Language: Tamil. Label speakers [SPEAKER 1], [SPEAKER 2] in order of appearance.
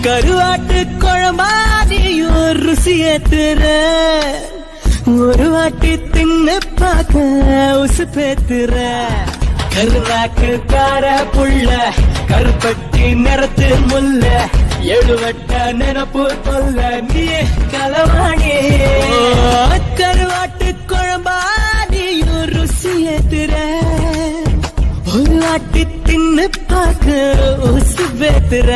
[SPEAKER 1] கருவாட்டு குழம்பாதியும் ருசி ஏத்துற ஒரு வாட்டி தின்னு பார்க்க உசு பேத்துற கருநாக்கு கார புள்ள கருப்பட்டி நிறத்து முல்ல எழுவட்ட நினப்பு கொல்ல நீ களவாணி கருவாட்டு குழம்பாதியும் ருசி ஏத்துற ஒரு வாட்டி தின்னு பார்க்க உசு பேத்துற